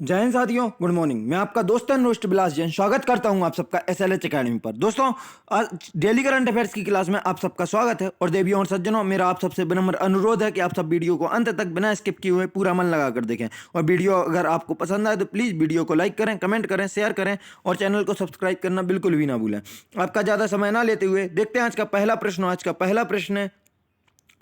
जय हिंद साथियों, good morning. मैं आपका दोस्त रोस्ट बिलास जैन स्वागत करता हूं आप सबका एसएलएच एकेडमी पर। दोस्तों, आज डेली करंट अफेयर्स की क्लास में आप सबका स्वागत है। और देवियों और सज्जनों, मेरा आप सबसे विनम्र अनुरोध है कि आप सब वीडियो को अंत तक बिना स्किप किए हुए पूरा मन लगा कर देखें। और वीडियो अगर आपको पसंद आए तो प्लीज़ वीडियो को लाइक करें, कमेंट करें, शेयर करें और चैनल को सब्सक्राइब करना बिल्कुल भी ना भूलें। आपका ज़्यादा समय ना लेते हुए देखते हैं आज का पहला प्रश्न। आज का पहला प्रश्न है,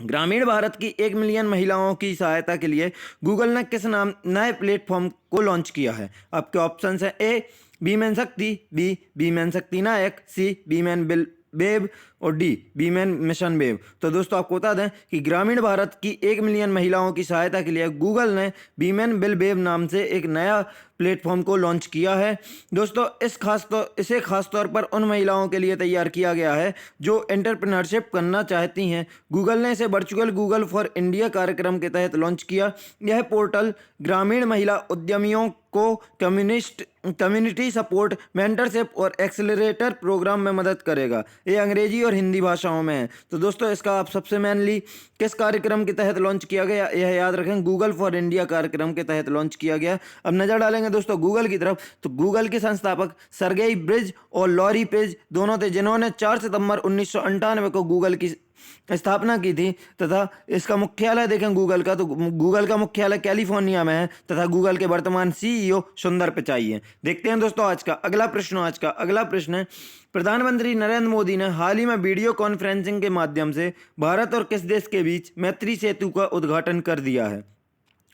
ग्रामीण भारत की 1 मिलियन महिलाओं की सहायता के लिए गूगल ने किस नाम नए प्लेटफॉर्म को लॉन्च किया है? आपके ऑप्शंस हैं: ए बीमैन शक्ति, बी बीमैन शक्ति नायक, सी बीमैन बिल बेब और डी बीमैन मिशन बेब। तो दोस्तों, आपको बता दें कि ग्रामीण भारत की 1 मिलियन महिलाओं की सहायता के लिए गूगल ने बीमैन बिल बेब नाम से एक नया प्लेटफॉर्म को लॉन्च किया है। दोस्तों, इसे खास तौर पर उन महिलाओं के लिए तैयार किया गया है जो एंटरप्रेन्योरशिप करना चाहती हैं। गूगल ने इसे वर्चुअल गूगल फॉर इंडिया कार्यक्रम के तहत लॉन्च किया। यह पोर्टल ग्रामीण महिला उद्यमियों को कम्युनिटी सपोर्ट, मेंटरशिप और एक्सेलरेटर प्रोग्राम में मदद करेगा। ये अंग्रेजी और हिंदी भाषाओं में है। तो दोस्तों, इसका आप सबसे मेनली किस कार्यक्रम के तहत लॉन्च किया गया, यह याद रखें, गूगल फॉर इंडिया कार्यक्रम के तहत लॉन्च किया गया। अब नजर डालेंगे दोस्तों गूगल की तरफ, तो गूगल के संस्थापक सर्गेई ब्रिन और लॉरी पेज दोनों थे, जिन्होंने 4 सितंबर 1998 को गूगल की स्थापना की थी। तथा इसका मुख्यालय देखें गूगल का, तो गूगल का मुख्यालय कैलिफोर्निया में है तथा गूगल के वर्तमान सीईओ सुंदर पिचाई हैं। देखते हैं दोस्तों आज का अगला प्रश्न है, प्रधानमंत्री नरेंद्र मोदी ने हाल ही में वीडियो कॉन्फ्रेंसिंग के माध्यम से भारत और किस देश के बीच मैत्री सेतु का उद्घाटन कर दिया है?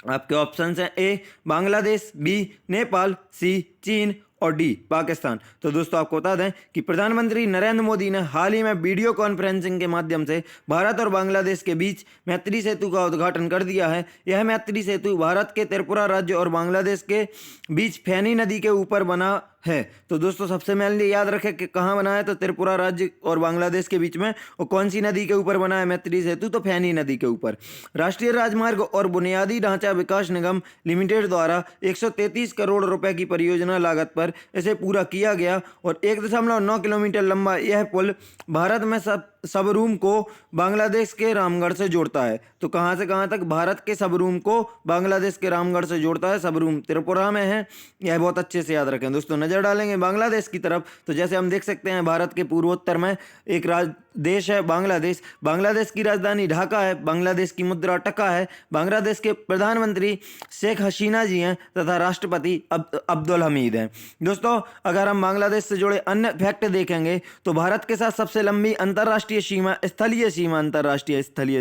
आपके ऑप्शंस हैं: ए बांग्लादेश, बी नेपाल, सी चीन और डी पाकिस्तान। तो दोस्तों, आपको बता दें कि प्रधानमंत्री नरेंद्र मोदी ने हाल ही में वीडियो कॉन्फ्रेंसिंग के माध्यम से भारत और बांग्लादेश के बीच मैत्री सेतु का उद्घाटन कर दिया है। यह मैत्री सेतु भारत के त्रिपुरा राज्य और बांग्लादेश के बीच फैनी नदी के ऊपर बना है। तो दोस्तों, सबसे मेनली याद रखें कि कहाँ बना है, तो त्रिपुरा राज्य और बांग्लादेश के बीच में। और कौन सी नदी के ऊपर बना है मैत्री सेतु? तो फैनी नदी के ऊपर। राष्ट्रीय राजमार्ग और बुनियादी ढांचा विकास निगम लिमिटेड द्वारा 133 करोड़ रुपए की परियोजना लागत पर इसे पूरा किया गया। और 1.9 किलोमीटर लंबा यह पुल भारत में सबरूम को बांग्लादेश के रामगढ़ से जोड़ता है। तो कहाँ से कहाँ तक? भारत के सबरूम को बांग्लादेश के रामगढ़ से जोड़ता है। सबरूम त्रिपुरा में है, यह बहुत अच्छे से याद रखें दोस्तों। नजर डालेंगे बांग्लादेश की तरफ, तो जैसे हम देख सकते हैं भारत के पूर्वोत्तर में एक देश है बांग्लादेश। बांग्लादेश की राजधानी ढाका है, बांग्लादेश की मुद्रा टका है, बांग्लादेश के प्रधानमंत्री शेख हसीना जी हैं तथा राष्ट्रपति अब्दुल हमीद हैं। दोस्तों, अगर हम बांग्लादेश से जुड़े अन्य फैक्ट देखेंगे तो भारत के साथ सबसे लंबी अंतर्राष्ट्रीय स्थलीय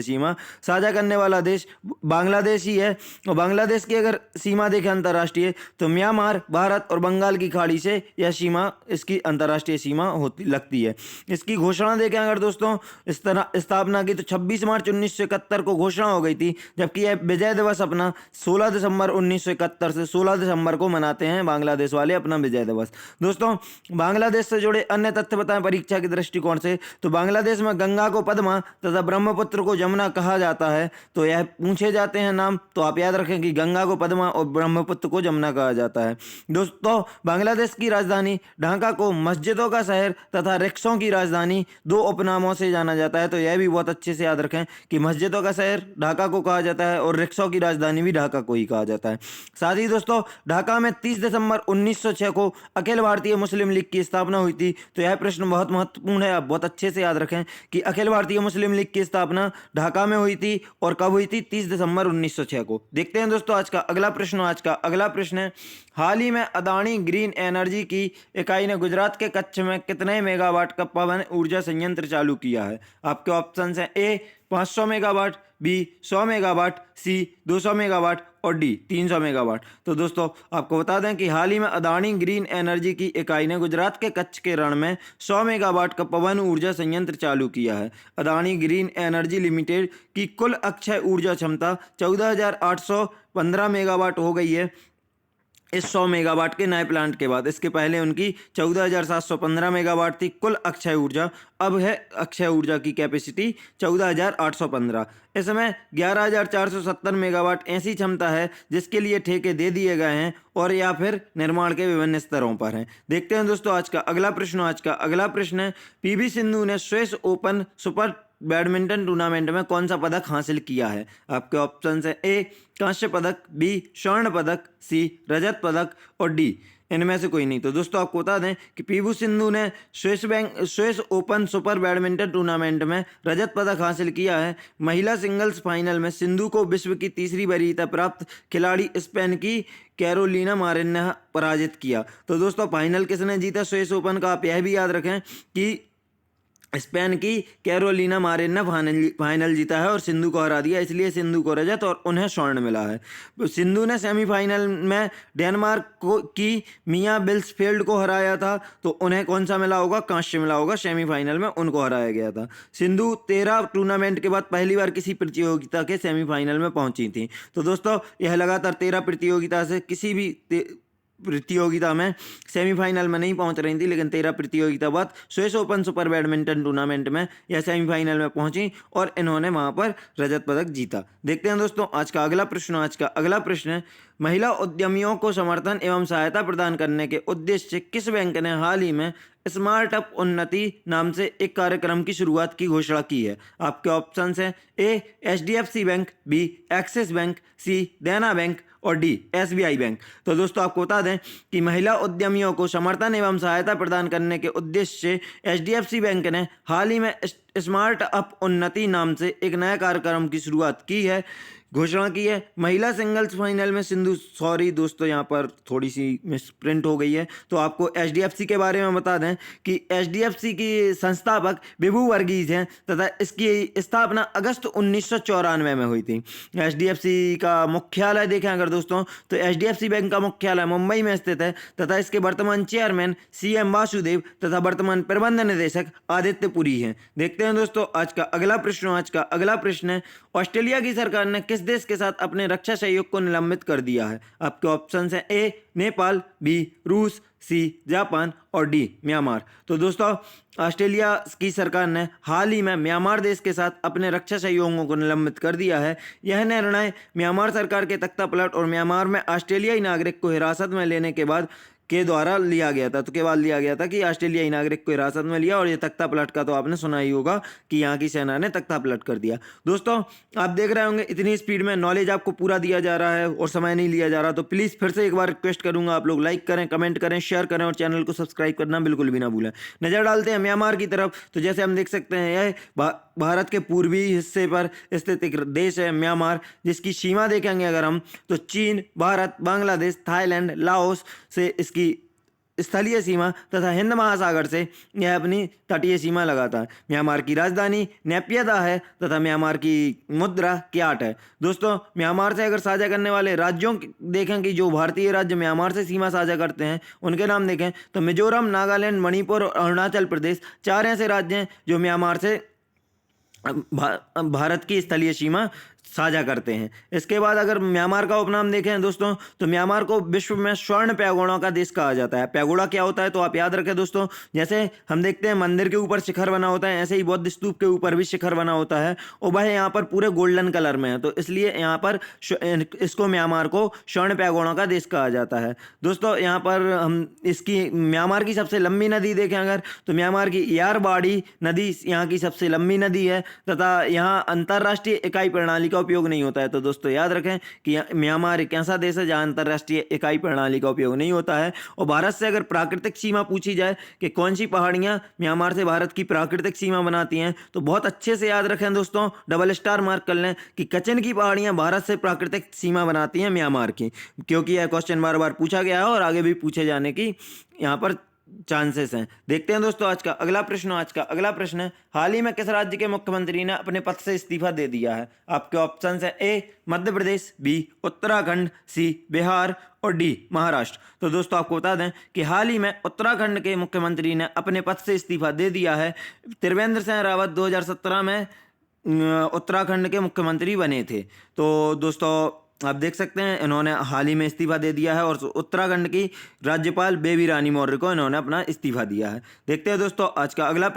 सीमा साझा करने वाला देश बांग्लादेश ही है। और बांग्लादेश की अगर सीमा देखें अंतर्राष्ट्रीय, तो म्यांमार, भारत और बंगाल की खाड़ी से यह सीमा, इसकी अंतर्राष्ट्रीय सीमा लगती है। इसकी घोषणा देखें अगर दोस्तों, इस तरह स्थापना की, तो 26 मार्च 1971 को घोषणा हो गई थी। जबकि यह विजय दिवस अपना 16 दिसंबर 1971 से 16 दिसंबर को मनाते हैं बांग्लादेश वाले अपना विजय दिवस। दोस्तों, बांग्लादेश से जुड़े अन्य तथ्य बताएं परीक्षा के दृष्टिकोण से, तो बांग्लादेश में गंगा को पद्मा तथा ब्रह्मपुत्र को जमुना कहा जाता है। तो यह पूछे जाते हैं नाम, तो आप याद रखें कि गंगा को पद्मा और ब्रह्मपुत्र को जमुना कहा जाता है। दोस्तों, बांग्लादेश की राजधानी ढाका को मस्जिदों का शहर तथा रिक्शों की राजधानी, दो उपनामों से जाना जाता है। तो यह भी बहुत अच्छे से याद रखें कि मस्जिदों का शहर ढाका को कहा जाता है और रिक्शों की राजधानी भी ढाका को ही कहा जाता है। साथ ही दोस्तों, ढाका में 30 दिसंबर 1906 को अखिल भारतीय मुस्लिम लीग की स्थापना हुई थी। तो यह प्रश्न बहुत महत्वपूर्ण है, आप बहुत अच्छे से याद रखें कि अखिल भारतीय मुस्लिम लीग की स्थापना ढाका में हुई थी और कब हुई थी? 30 दिसंबर 1906 को। देखते हैं दोस्तों आज का अगला प्रश्न है, हाल ही में अदानी ग्रीन एनर्जी की इकाई ने गुजरात के कच्छ में कितने मेगावाट का पवन ऊर्जा संयंत्र चालू किया है? आपके ऑप्शन हैं: ए 500 मेगावाट, बी 100 मेगावाट, सी 200 मेगावाट और डी 300 मेगावाट। तो दोस्तों, आपको बता दें कि हाल ही में अदानी ग्रीन एनर्जी की इकाई ने गुजरात के कच्छ के रण में 100 मेगावाट का पवन ऊर्जा संयंत्र चालू किया है। अदानी ग्रीन एनर्जी लिमिटेड की कुल अक्षय ऊर्जा क्षमता 14,815 मेगावाट हो गई है इस 100 मेगावाट के नए प्लांट के बाद। इसके पहले उनकी 14,715 मेगावाट थी कुल अक्षय ऊर्जा। अब है अक्षय ऊर्जा की कैपेसिटी 14,815। इसमें 11,470 मेगावाट ऐसी क्षमता है जिसके लिए ठेके दे दिए गए हैं और या फिर निर्माण के विभिन्न स्तरों पर हैं। देखते हैं दोस्तों आज का अगला प्रश्न है, पीवी सिंधु ने Swiss open super badminton tournament में कौन सा पदक हासिल किया है? आपके ऑप्शन है ए कांस्य पदक, बी स्वर्ण पदक, सी रजत पदक और डी इनमें से कोई नहीं। तो दोस्तों आपको बता दें कि पीवी सिंधु ने Swiss open super badminton tournament में रजत पदक हासिल किया है। महिला सिंगल्स फाइनल में सिंधु को विश्व की तीसरी वरीयता प्राप्त खिलाड़ी स्पेन की कैरोलिना मारिन ने पराजित किया। तो दोस्तों फाइनल किसने जीता स्विस ओपन का? आप यह भी याद रखें कि स्पेन की कैरोलिना मारिन ने फाइनल जीता है और सिंधु को हरा दिया, इसलिए सिंधु को रजत और उन्हें स्वर्ण मिला है। सिंधु ने सेमीफाइनल में डेनमार्क की मिया बिल्सफेल्ड को हराया था, तो उन्हें कौन सा मिला होगा? कांस्य मिला होगा। सेमीफाइनल में उनको हराया गया था। सिंधु 13 टूर्नामेंट के बाद पहली बार किसी प्रतियोगिता के सेमीफाइनल में पहुंची थी। तो दोस्तों यह लगातार 13 प्रतियोगिता से किसी भी प्रतियोगिता में सेमीफाइनल में नहीं पहुंच रही थी, लेकिन 13 प्रतियोगिता बाद Swiss open super badminton tournament में यह सेमीफाइनल में पहुंची और इन्होंने वहां पर रजत पदक जीता। देखते हैं दोस्तों आज का अगला प्रश्न है महिला उद्यमियों को समर्थन एवं सहायता प्रदान करने के उद्देश्य से किस बैंक ने हाल ही में स्मार्ट अप उन्नति नाम से एक कार्यक्रम की शुरुआत की घोषणा की है? आपके ऑप्शंस हैं A HDFC bank, B Axis bank, C Dena bank और डी SBI बैंक। तो दोस्तों आपको बता दें कि महिला उद्यमियों को समर्थन एवं सहायता प्रदान करने के उद्देश्य से HDFC बैंक ने हाल ही में स्मार्ट अप उन्नति नाम से एक नया कार्यक्रम की शुरुआत की है, घोषणा की है। महिला सिंगल्स फाइनल में सिंधु, सॉरी दोस्तों यहाँ पर थोड़ी सी मिसप्रिंट हो गई है, तो आपको HDFC के बारे में बता दें कि HDFC की संस्थापक विभू वर्गीज हैं तथा इसकी स्थापना अगस्त 1994 में हुई थी। HDFC का मुख्यालय देखें अगर दोस्तों तो HDFC बैंक का मुख्यालय मुंबई में स्थित है तथा इसके वर्तमान चेयरमैन CM वासुदेव तथा वर्तमान प्रबंध निदेशक आदित्य पुरी हैं। देखते हैं दोस्तों आज का अगला प्रश्न है ऑस्ट्रेलिया की सरकार ने किस देश के साथ अपने रक्षा सहयोग को निलंबित कर दिया है? आपके ऑप्शन है ए नेपाल, बी रूस, सी जापान और डी म्यांमार। तो दोस्तों ऑस्ट्रेलिया की सरकार ने हाल ही में म्यांमार देश के साथ अपने रक्षा सहयोगों को निलंबित कर दिया है। यह निर्णय म्यांमार सरकार के तख्तापलट और म्यांमार में ऑस्ट्रेलियाई नागरिक को हिरासत में लेने के बाद के द्वारा लिया गया था। तो के बाद लिया गया था कि ऑस्ट्रेलियाई नागरिक को हिरासत में लिया और ये तख्ता पलट का तो आपने सुना ही होगा कि यहाँ की सेना ने तख्ता पलट कर दिया। दोस्तों आप देख रहे होंगे इतनी स्पीड में नॉलेज आपको पूरा दिया जा रहा है और समय नहीं लिया जा रहा, तो प्लीज़ फिर से एक बार रिक्वेस्ट करूंगा आप लोग लाइक करें, कमेंट करें, शेयर करें और चैनल को सब्सक्राइब करना बिल्कुल भी ना भूलें। नज़र डालते हैं म्यांमार की तरफ, तो जैसे हम देख सकते हैं यह भारत के पूर्वी हिस्से पर स्थित एक देश है म्यांमार, जिसकी सीमा देखेंगे अगर हम तो चीन, भारत, बांग्लादेश, थाईलैंड, लाओस से इसकी स्थलीय सीमा तथा हिंद महासागर से यह अपनी तटीय सीमा लगाता है। म्यांमार की राजधानी नेपियदा है तथा म्यांमार की मुद्रा क्याट है। दोस्तों म्यांमार से अगर साझा करने वाले राज्यों देखें कि जो भारतीय राज्य म्यांमार से सीमा साझा करते हैं उनके नाम देखें तो मिजोरम, नागालैंड, मणिपुर और अरुणाचल प्रदेश 4 ऐसे राज्य हैं जो म्यांमार से भारत की स्थलीय सीमा साझा करते हैं। इसके बाद अगर म्यांमार का उपनाम देखें दोस्तों तो म्यांमार को विश्व में स्वर्ण पैगोड़ों का देश कहा जाता है। पैगोड़ा क्या होता है तो आप याद रखें दोस्तों, जैसे हम देखते हैं मंदिर के ऊपर शिखर बना होता है, ऐसे ही बौद्ध स्तूप के ऊपर भी शिखर बना होता है और वह यहाँ पर पूरे गोल्डन कलर में है, तो इसलिए यहाँ पर इसको म्यांमार को स्वर्ण पैगोड़ों का देश कहा जाता है। दोस्तों यहाँ पर हम इसकी म्यांमार की सबसे लंबी नदी देखें अगर तो म्यांमार की यारबाड़ी नदी यहाँ की सबसे लंबी नदी है तथा यहाँ अंतर्राष्ट्रीय इकाई प्रणाली का उपयोग नहीं होता है। तो दोस्तों याद रखें कि म्यांमार एक ऐसा देश है जहां अंतर्राष्ट्रीय इकाई प्रणाली का उपयोग नहीं होता है। और भारत से अगर प्राकृतिक सीमा पूछी जाए कि कौन सी पहाड़ियां म्यांमार से भारत की प्राकृतिक सीमा बनाती हैं तो बहुत अच्छे से याद रखें दोस्तों, डबल स्टार मार्क कर लें कि कचन की पहाड़ियां भारत से प्राकृतिक सीमा बनाती हैं म्यांमार की, क्योंकि यह क्वेश्चन बार बार पूछा गया है और आगे भी पूछे जाने की यहाँ पर चांसेस हैं। देखते हैं दोस्तों आज का अगला प्रश्न है हाल ही में किस राज्य के मुख्यमंत्री ने अपने पद से इस्तीफा दे दिया है? आपके ऑप्शन है ए मध्य प्रदेश, बी उत्तराखंड, सी बिहार और डी महाराष्ट्र। तो दोस्तों आपको बता दें कि हाल ही में उत्तराखंड के मुख्यमंत्री ने अपने पद से इस्तीफा दे दिया है। त्रिवेंद्र सिंह रावत 2017 में उत्तराखंड के मुख्यमंत्री बने थे। तो दोस्तों आप देख सकते हैं इन्होंने हाल ही में इस्तीफा दे दिया है और उत्तराखंड की राज्यपाल बेबी रानी मौर्य को इन्होंने अपना इस्तीफा दिया है। देखते हैं दोस्तों आज का अगला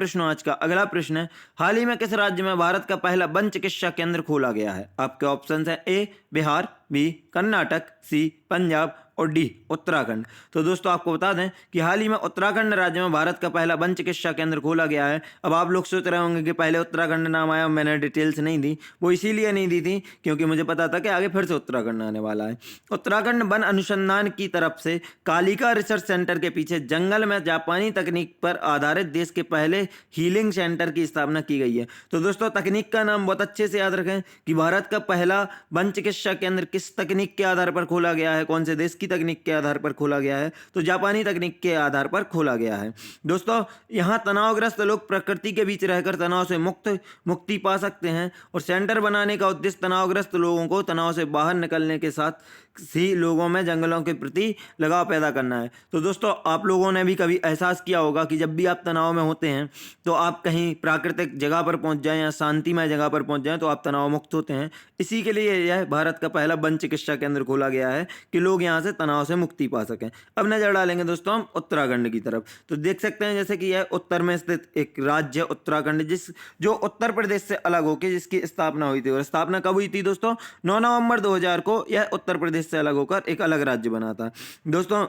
प्रश्न है हाल ही में किस राज्य में भारत का पहला वन चिकित्सा केंद्र खोला गया है? आपके ऑप्शन है ए बिहार, बी कर्नाटक, सी पंजाब और डी उत्तराखंड। तो दोस्तों आपको बता दें कि हाल ही में उत्तराखंड राज्य में भारत का पहला वन चिकित्सा केंद्र खोला गया है। अब आप लोग सोच रहे होंगे कि पहले उत्तराखंड नाम आया, मैंने डिटेल्स नहीं दी, वो इसीलिए नहीं दी थी क्योंकि मुझे पता था कि आगे फिर से उत्तराखंड आने वाला है। उत्तराखंड वन अनुसंधान की तरफ से कालिका रिसर्च सेंटर के पीछे जंगल में जापानी तकनीक पर आधारित देश के पहले हीलिंग सेंटर की स्थापना की गई है। तो दोस्तों तकनीक का नाम बहुत अच्छे से याद रखें कि भारत का पहला वन चिकित्सा केंद्र किस तकनीक के आधार पर खोला गया है, कौन से देश की तकनीक के आधार पर खोला गया है, तो जापानी तकनीक के आधार पर खोला गया है। दोस्तों यहाँ तनावग्रस्त लोग प्रकृति के बीच रहकर तनाव से मुक्ति पा सकते हैं और सेंटर बनाने का उद्देश्य तनावग्रस्त लोगों को तनाव से बाहर निकलने के साथ ही लोगों में जंगलों के प्रति लगाव पैदा करना है। तो दोस्तों आप लोगों ने भी कभी एहसास किया होगा कि जब भी आप तनाव में होते हैं तो आप कहीं प्राकृतिक जगह पर पहुंच जाएं या शांतिमय जगह पर पहुंच जाएं तो आप तनाव मुक्त होते हैं। इसी के लिए यह भारत का पहला वन चिकित्सा केंद्र खोला गया है कि लोग यहाँ से तनाव से मुक्ति पा सकें। अब नजर डालेंगे दोस्तों हम उत्तराखंड की तरफ, तो देख सकते हैं जैसे कि यह उत्तर में स्थित एक राज्य उत्तराखंड जो उत्तर प्रदेश से अलग होकर जिसकी स्थापना हुई थी। और स्थापना कब हुई थी दोस्तों? 9 नवंबर 2000 को यह उत्तर प्रदेश से अलग होकर एक अलग राज्य बना था। दोस्तों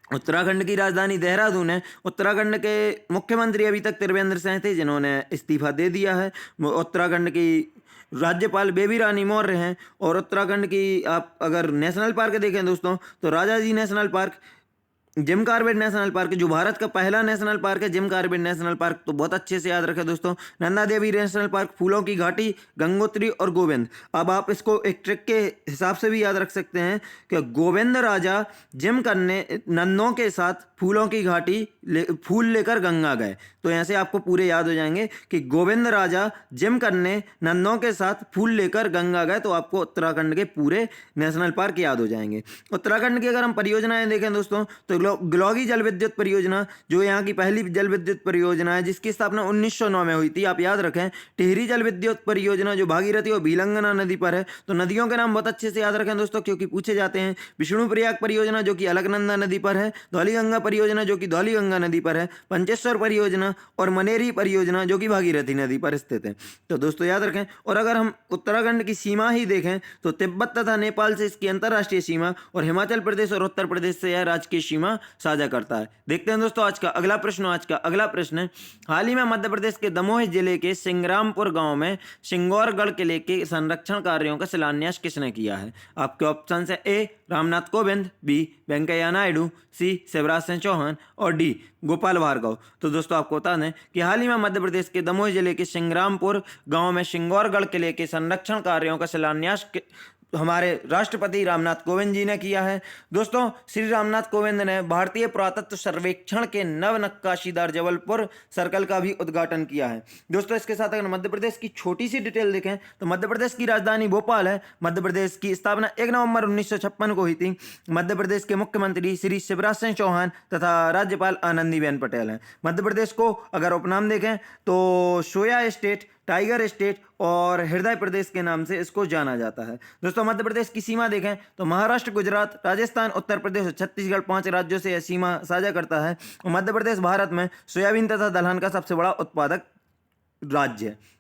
उत्तराखंड की राजधानी देहरादून है। उत्तराखंड के मुख्यमंत्री अभी तक त्रिवेंद्र सिंह थे जिन्होंने इस्तीफा दे दिया है। उत्तराखंड की राज्यपाल बेबी रानी मौर्य हैं। और उत्तराखंड की आप अगर नेशनल पार्क देखें दोस्तों तो Rajaji national park, Jim Corbett national park जो भारत का पहला नेशनल पार्क है, जिम कॉर्बेट नेशनल पार्क तो बहुत अच्छे से याद रखें दोस्तों। नंदा देवी नेशनल पार्क, फूलों की घाटी, गंगोत्री और गोविंद। अब आप इसको एक ट्रिक के हिसाब से भी याद रख सकते हैं कि गोविंद राजा जिम करने नंदों के साथ फूलों की घाटी फूल लेकर गंगा गए। तो ऐसे आपको पूरे याद हो जाएंगे कि गोविंद राजा जिम करने नंदों के साथ फूल लेकर गंगा गए, तो आपको उत्तराखंड के पूरे नेशनल पार्क याद हो जाएंगे। उत्तराखंड की अगर हम परियोजनाएं देखें दोस्तों तो ग्लौगी जल विद्युत परियोजना जो यहाँ की पहली जल विद्युत परियोजना है जिसकी स्थापना 1909 में हुई थी, आप याद रखें। टिहरी जल विद्युत परियोजना जो भागीरथी और भीलंगना नदी पर है। तो नदियों के नाम बहुत अच्छे से याद रखें दोस्तों क्योंकि पूछे जाते हैं। विष्णु प्रयाग परियोजना जो कि अलकनंदा नदी पर है। धौलीगंगा परियोजना जो कि धौलीगंगा नदी पर है। पंचेश्वर परियोजना और मनेरी परियोजना जो कि भागीरथी नदी पर स्थित है। तो दोस्तों याद रखें। और अगर हम उत्तराखंड की सीमा ही देखें तो तिब्बत तथा नेपाल से इसकी अंतर्राष्ट्रीय सीमा और हिमाचल प्रदेश और उत्तर प्रदेश से यह राजकीय सीमा साझा करता है। देखते हैं दोस्तों आज का अगला प्रश्न। आज का अगला प्रश्न है, हाल ही में मध्य प्रदेश के दमोह जिले के सिंग्रामपुर गांव में सिंगौरगढ़ किले के संरक्षण कार्यों का शिलान्यास किसने किया है? आपके ऑप्शन है ए रामनाथ कोविंद, बी वेंकैया नायडू, सी शिवराज सिंह चौहान और डी गोपाल भार्गव। तो दोस्तों आपको बता दें कि हाल ही में मध्य प्रदेश के दमोह जिले के सिंग्रामपुर गांव में सिंगौरगढ़ किले के संरक्षण कार्यों का शिलान्यास हमारे राष्ट्रपति रामनाथ कोविंद जी ने किया है। दोस्तों श्री रामनाथ कोविंद ने भारतीय पुरातत्व सर्वेक्षण के नव नक्काशीदार जबलपुर सर्कल का भी उद्घाटन किया है। दोस्तों इसके साथ अगर मध्य प्रदेश की छोटी सी डिटेल देखें तो मध्य प्रदेश की राजधानी भोपाल है। मध्य प्रदेश की स्थापना 1 नवंबर 1956 को हुई थी। मध्य प्रदेश के मुख्यमंत्री श्री शिवराज सिंह चौहान तथा राज्यपाल आनंदीबेन पटेल हैं। मध्य प्रदेश को अगर उपनाम देखें तो सोया स्टेट, टाइगर स्टेट और हृदय प्रदेश के नाम से इसको जाना जाता है। दोस्तों मध्य प्रदेश की सीमा देखें तो महाराष्ट्र, गुजरात, राजस्थान, उत्तर प्रदेश और छत्तीसगढ़ 5 राज्यों से यह सीमा साझा करता है। और मध्य प्रदेश भारत में सोयाबीन तथा दलहन का सबसे बड़ा उत्पादक राज्य है।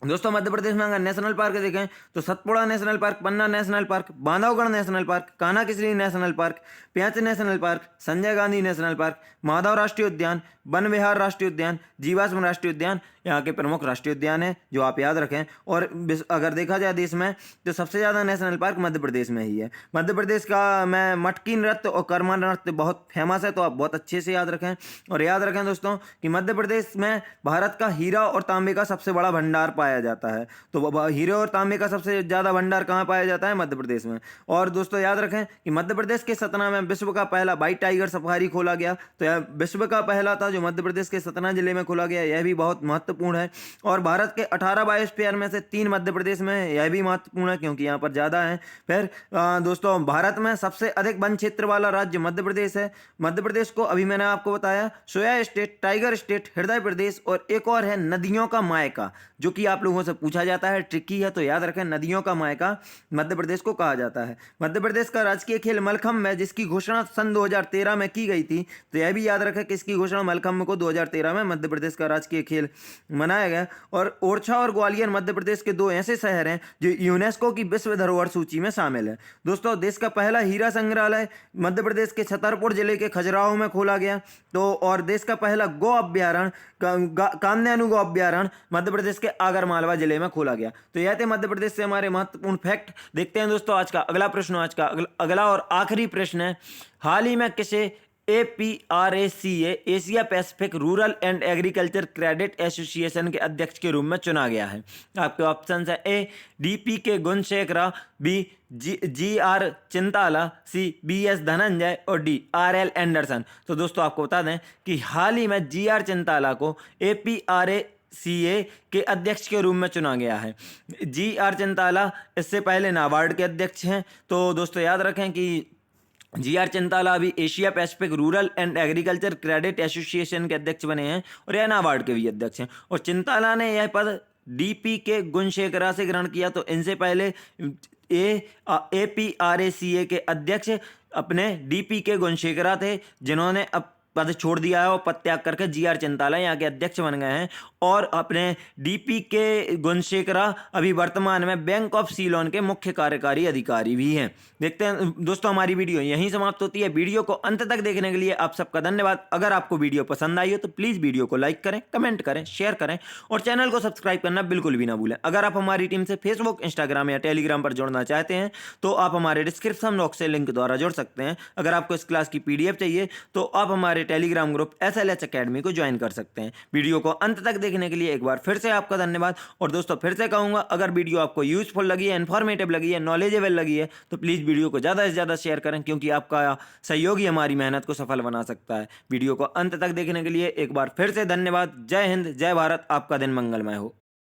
दोस्तों मध्य प्रदेश में अगर नेशनल पार्क देखें तो Satpura national park, Panna national park, Bandhavgarh national park, Kanha Kisli national park, Pench national park, Sanjay Gandhi national park, Madhav राष्ट्रीय उद्यान, वन विहार राष्ट्रीय उद्यान, जीवाश्म राष्ट्रीय उद्यान यहाँ के प्रमुख राष्ट्रीय उद्यान है जो आप याद रखें। और अगर देखा जाए देश में तो सबसे ज़्यादा नेशनल पार्क मध्य प्रदेश में ही है। मध्य प्रदेश का मैं मटकी नृत्य और कर्मा नृत्य बहुत फेमस है, तो आप बहुत अच्छे से याद रखें। और याद रखें दोस्तों कि मध्य प्रदेश में भारत का हीरा और तांबे का सबसे बड़ा भंडार पाया जाता है। तो हीरे और तांबे का सबसे ज़्यादा भंडार कहाँ पाया जाता है? मध्य प्रदेश में। और दोस्तों याद रखें कि मध्य प्रदेश के सतना में विश्व का पहला व्हाइट टाइगर सफारी खोला गया। तो यह विश्व का पहला था जो मध्य प्रदेश के सतना जिले में खोला गया। यह भी बहुत महत्वपूर्ण है। और भारत के 18 बायोस्फीयर में से 3 मध्य प्रदेश में, यह भी महत्वपूर्ण है क्योंकि यहाँ पर ज़्यादा है। फिर दोस्तों भारत में सबसे अधिक वन क्षेत्र वाला राज्य मध्य प्रदेश है। मध्य प्रदेश को अभी मैंने आपको बताया सोया स्टेट, टाइगर स्टेट, हृदय प्रदेश और एक और है नदियों का मायका, जो कि आप आप लोगों से पूछा जाता है, ट्रिकी है, तो याद रखें नदियों का मायका मध्य प्रदेश को कहा जाता है। मध्य प्रदेश का राजकीय खेल मलखम्ब है, जिसकी घोषणा सन 2013 में की गई थी। तो यह भी याद रखें कि इसकी घोषणा मलखम्ब को 2013 में मध्य प्रदेश का राजकीय खेल मनाया गया। और ओरछा और ग्वालियर मध्य प्रदेश के दो ऐसे शहर हैं जो यूनेस्को की विश्व धरोहर सूची में शामिल है। दोस्तों, देश का पहला हीरा संग्रहालय मध्य प्रदेश के छतरपुर जिले के खजुराहो में खोला गया। तो और देश का पहला गो अभ्यारण्य कामधेनु गो अभ्यारण्य मध्य प्रदेश के आगरमालवा जिले में खोला गया। तो यह थे मध्य प्रदेश से हमारे महत्वपूर्ण फैक्ट। देखते हैं दोस्तों आज का अगला प्रश्न। आज का अगला और आखिरी प्रश्न है, हाल ही में किसे APRACA Asia Pacific rural and agriculture credit association के अध्यक्ष के रूप में चुना गया है? आपके ऑप्शन है ए DPK गुणशेखरा, बी GR चिंताला, सी BS धनंजय और डी RL एंडरसन। तो दोस्तों आपको बता दें कि हाल ही में GR चिंताला को APRACA के अध्यक्ष के रूप में चुना गया है। GR चिंताला इससे पहले नाबार्ड के अध्यक्ष हैं। तो दोस्तों याद रखें कि GR चिंताला अभी Asia Pacific rural and agriculture credit association के अध्यक्ष बने हैं और यह नाबार्ड के भी अध्यक्ष हैं। और चिंताला ने यह पद DPK गुणशेखरा से ग्रहण किया। तो इनसे पहले APRACA के अध्यक्ष अपने DPK गुणशेखरा थे, जिन्होंने अब पद छोड़ दिया है और पद त्याग करके GR चिंताला यहाँ के अध्यक्ष बन गए हैं। और अपने DPK गुणशेखरा अभी वर्तमान में बैंक ऑफ सीलोन के मुख्य कार्यकारी अधिकारी भी हैं। देखते हैं दोस्तों, हमारी वीडियो यहीं समाप्त होती है। वीडियो को अंत तक देखने के लिए आप सबका धन्यवाद। अगर आपको वीडियो पसंद आई हो तो प्लीज़ वीडियो को लाइक करें, कमेंट करें, शेयर करें और चैनल को सब्सक्राइब करना बिल्कुल भी ना भूलें। अगर आप हमारी टीम से फेसबुक, इंस्टाग्राम या टेलीग्राम पर जुड़ना चाहते हैं तो आप हमारे डिस्क्रिप्शन बॉक्स से लिंक द्वारा जुड़ सकते हैं। अगर आपको इस क्लास की PDF चाहिए तो आप हमारे टेलीग्राम ग्रुप SLH अकेडमी को ज्वाइन कर सकते हैं। वीडियो को अंत तक देखने के लिए एक बार फिर से आपका धन्यवाद। और दोस्तों फिर से कहूंगा, अगर वीडियो आपको यूजफुल लगी है, इन्फॉर्मेटिव लगी है, नॉलेजेबल लगी है तो प्लीज़ वीडियो को ज़्यादा से ज़्यादा शेयर करें, क्योंकि आपका सहयोग ही हमारी मेहनत को सफल बना सकता है। वीडियो को अंत तक देखने के लिए एक बार फिर से धन्यवाद। जय हिंद, जय भारत, आपका दिन मंगलमय हो।